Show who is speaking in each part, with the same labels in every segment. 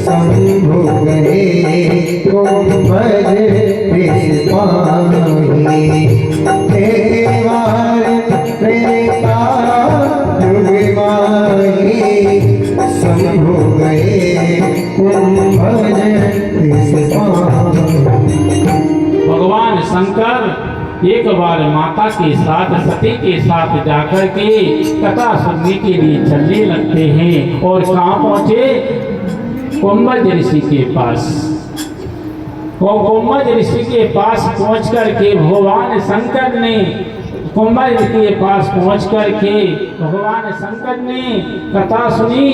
Speaker 1: शंभु गए कुंभज शंभु गए कुंभज।
Speaker 2: भगवान शंकर एक बार माता के साथ सती के साथ जाकर के कथा सुनने के लिए चलने लगते हैं और कहाँ पहुँचे? कुंभज ऋषि के पास। वो कुंभज ऋषि के पास पहुँच करके भगवान शंकर ने कुंभज के पास पहुँच करके भगवान शंकर ने कथा सुनी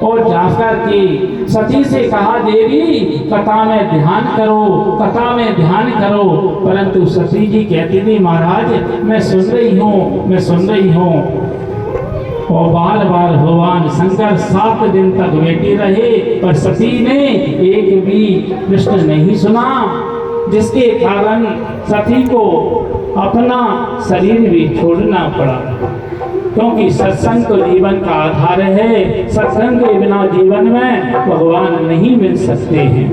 Speaker 2: और जाकर के सती से कहा, देवी कथा में ध्यान करो, कथा में ध्यान करो। परंतु सती जी कहती थी, महाराज मैं सुन रही हूँ, मैं सुन रही हूँ। और बार बार भगवान शंकर 7 दिन तक बैठे रहे पर सती ने एक भी प्रश्न नहीं सुना, जिसके कारण सती को अपना शरीर भी छोड़ना पड़ा। क्योंकि सत्संग तो जीवन का आधार है, सत्संग के बिना जीवन में भगवान नहीं मिल सकते हैं।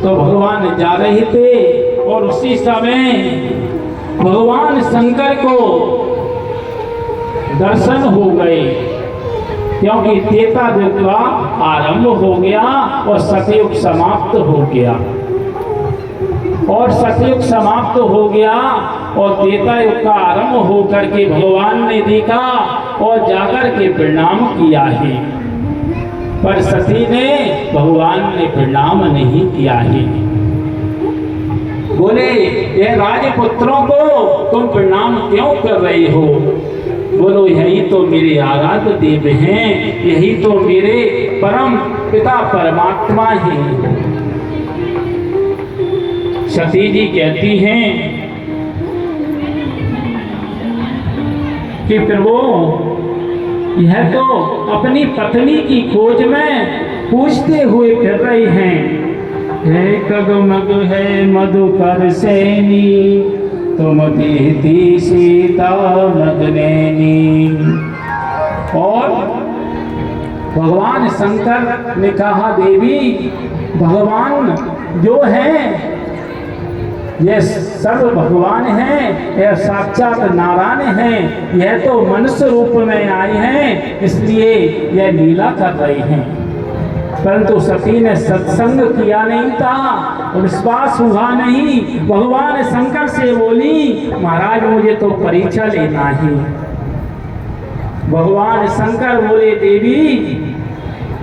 Speaker 2: तो भगवान जा रहे थे और उसी समय भगवान शंकर को दर्शन हो गए, क्योंकि त्रेता युग का आरंभ हो गया और सतयुग समाप्त हो गया। और सतयुग समाप्त हो गया और त्रेता युग का आरंभ हो करके भगवान ने देखा और जाकर के प्रणाम किया है, पर सती ने भगवान ने प्रणाम नहीं किया है। बोले, ये राजपुत्रों को तुम प्रणाम क्यों कर रहे हो? बोलो, यही तो मेरे आराध्य देव हैं, यही तो मेरे परम पिता परमात्मा हैं। सती जी कहती हैं कि प्रभु, यह तो अपनी पत्नी की खोज में पूछते हुए फिर रही हैं। है कगमग है मधुकर सैनी, तुम कहती सीता नगनैनी। और भगवान शंकर ने कहा, देवी भगवान जो है यह सर्व भगवान हैं, यह साक्षात नारायण हैं, यह तो मनुष्य रूप में आए हैं, इसलिए यह लीला कर रही हैं। परंतु सती ने सत्संग किया नहीं था, विश्वास हुआ नहीं। भगवान शंकर से बोली, महाराज मुझे तो परीक्षा लेना है। भगवान शंकर बोले, देवी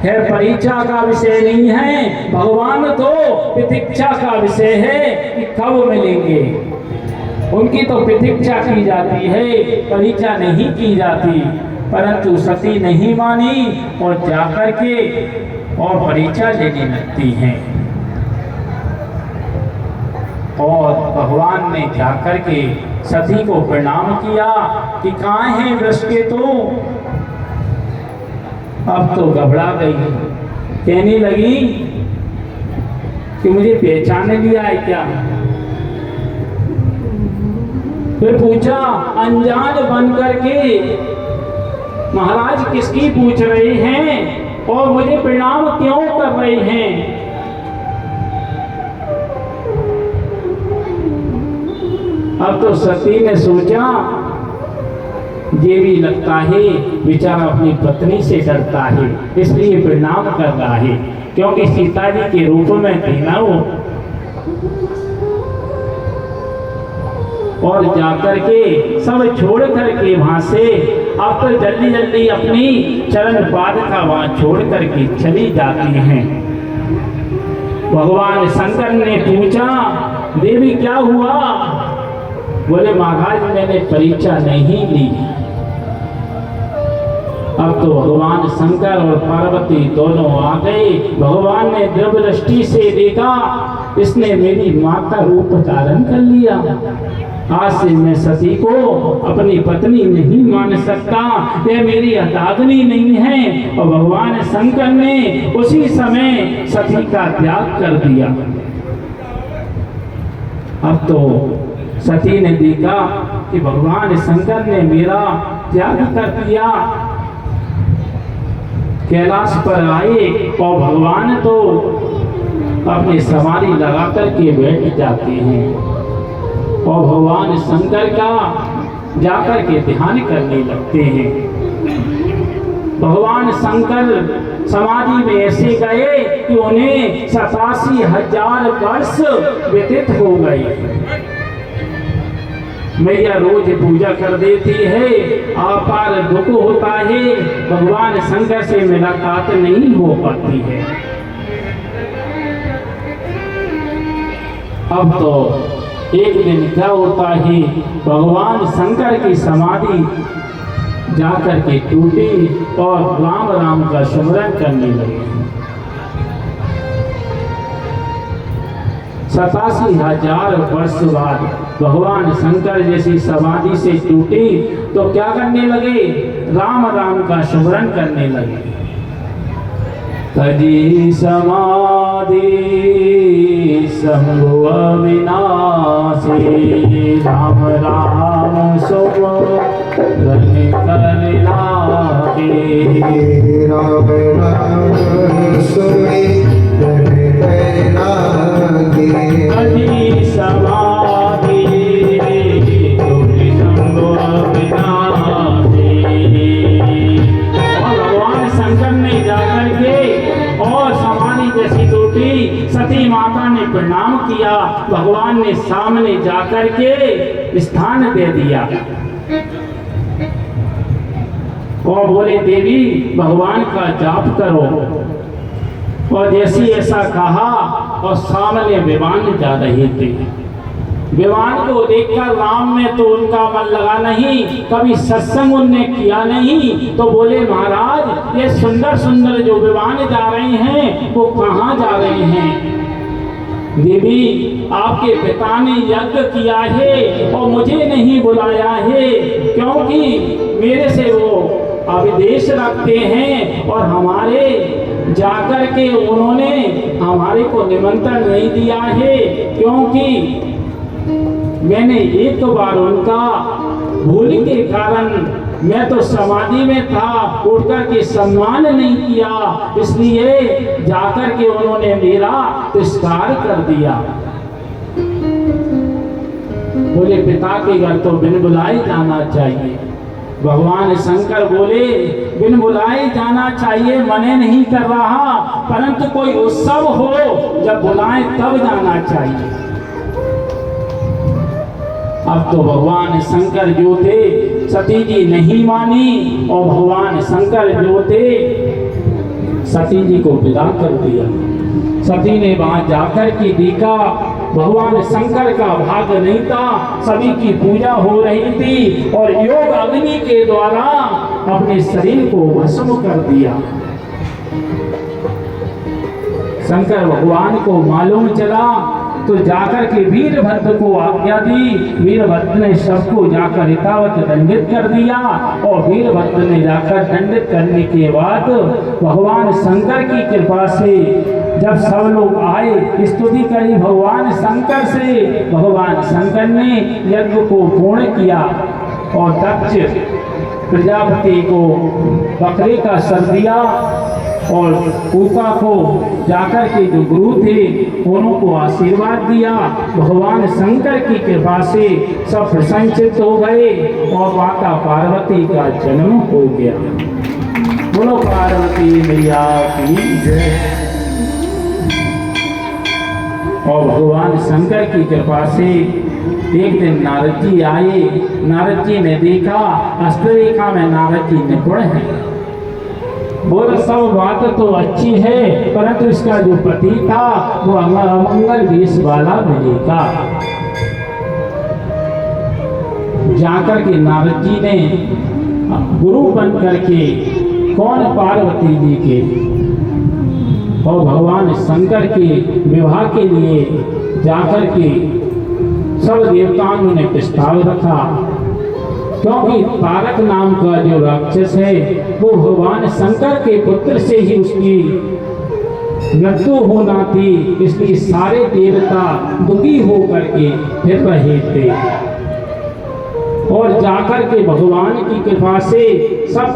Speaker 2: है परीक्षा का विषय नहीं है, भगवान तो प्रतीक्षा का विषय है कि कब मिलेंगे। उनकी तो प्रतीक्षा की जाती है, परीक्षा नहीं की जाती। परंतु सती नहीं मानी और जाकर के और परीक्षा लेने लगती हैं। और भगवान ने जाकर के सती को प्रणाम किया कि कहाँ हैं वृषकेतु? अब तो घबरा गई, कहने लगी कि मुझे पहचाने लिया है क्या? फिर पूछा अनजान बन करके, महाराज किसकी पूछ रहे हैं और मुझे प्रणाम क्यों कर रहे हैं? अब तो सती ने सोचा, ये भी लगता है बेचारा अपनी पत्नी से डरता है, इसलिए प्रणाम कर रहा है, क्योंकि सीता जी के रूप में थी ना वो। और जाकर के सब छोड़ करके वहां से अब तो जल्दी जल्दी अपनी चरण पाद का वहां छोड़ करके चली जाती हैं। भगवान शंकर ने पूछा, देवी क्या हुआ? बोले, महाराज मैंने परीक्षा नहीं ली। अब तो भगवान शंकर और पार्वती दोनों आ गए। भगवान ने दिव्य दृष्टि से देखा, इसने मेरी माता रूप धारण कर लिया। आज से मैं सती को अपनी पत्नी नहीं मान सकता, यह मेरी अर्धांगिनी नहीं है। और भगवान शंकर ने उसी समय सती का त्याग कर दिया। अब तो सती ने देखा कि भगवान शंकर ने मेरा त्याग कर दिया। कैलाश पर आए और भगवान तो अपनी सवारी लगा करके बैठ जाते हैं और भगवान शंकर का जाकर के ध्यान करने लगते हैं। भगवान शंकर समाधि में ऐसे गए कि उन्हें 87,000 वर्ष व्यतीत हो गए। मैया रोज पूजा कर देती है, अपार दुख होता है, भगवान शंकर से मुलाकात नहीं हो पाती है। अब तो एक दिन क्या होता है, भगवान शंकर की समाधि जाकर के टूटी और राम राम का स्मरण करने लगे। 87,000 वर्ष बाद भगवान शंकर जैसी समाधि से टूटी तो क्या करने लगे, राम राम का स्मरण करने लगे। तजी समाधि शंभु अविनाशी, राम राम सुमरन कर लागे।
Speaker 1: राम राम सुमिरन कर लागे।
Speaker 2: तजी समाधि शंभु अविनाशी। और भगवान शंकर ने जाकर के और समाधि जैसी टूटी, सती माता ने प्रणाम किया, भगवान ने सामने जाकर के स्थान दे दिया और बोले देवी भगवान का जाप करो। और जैसी ऐसा कहा और सामने विमान जा रहे थे। विमान को देखकर राम में तो उनका मन लगा नहीं, कभी सत्संग उनने किया नहीं, तो बोले महाराज ये सुंदर सुंदर जो विमान जा रहे हैं वो कहाँ जा रहे हैं? देवी आपके पिता ने यज्ञ किया है और मुझे नहीं बुलाया है, क्योंकि मेरे से वो अविदेश रखते हैं और हमारे जाकर के उन्होंने हमारे को निमंत्रण नहीं दिया है, क्योंकि मैंने एक बार उनका भूल के कारण मैं तो समाधि में था, उठकर के सम्मान नहीं किया, इसलिए जाकर के उन्होंने मेरा तिरस्कार कर दिया। बोले पिता के घर तो बिन बुलाए जाना चाहिए। भगवान शंकर बोले बिन बुलाए जाना चाहिए, मने नहीं कर रहा, परंतु कोई उत्सव हो जब बुलाए तब जाना चाहिए। अब तो भगवान शंकर जो थे सती जी नहीं मानी और भगवान शंकर जो थे सती जी को विदा कर दिया। सती ने वहां जाकर के देखा भगवान शंकर का भाग नहीं था, सभी की पूजा हो रही थी और योग अग्नि के द्वारा अपने शरीर को भस्म कर दिया। शंकर भगवान को मालूम चला तो जाकर के वीरभद्र को आज्ञा दी। वीरभद्र ने सबको जाकर हितावत दंडित कर दिया और वीरभद्र ने जाकर दंडित करने के बाद भगवान शंकर की कृपा से जब सब लोग आए स्तुति करी भगवान शंकर से, भगवान शंकर ने यज्ञ को पूर्ण किया और दक्ष प्रजापति को बकरे का सर दिया और पूता को जाकर के जो गुरु थे उन्हों को आशीर्वाद दिया। भगवान शंकर की कृपा से सब प्रसन्नचित्त हो गए और माता पार्वती का जन्म हो गया। बोलो पार्वती मैया की जय। और भगवान शंकर की कृपा से एक दिन नारद जी आए। नारद जी ने देखा हस्तरेखा में नारद जी निपुण है। बोले सब बात तो अच्छी है, परंतु इसका जो पति था वो अमंगल वेश वाला मिलेगा। जाकर के नारद जी ने गुरु बन करके कौन पार्वती जी के और भगवान शंकर के विवाह के लिए जाकर के सब देवताओं ने प्रस्ताव रखा, क्योंकि तारक नाम का जो राक्षस है वो भगवान शंकर के पुत्र से ही उसकी मृत्यु होना थी, इसलिए सारे देवता दुखी होकर के फिर रहे थे। और जाकर के भगवान की कृपा से सब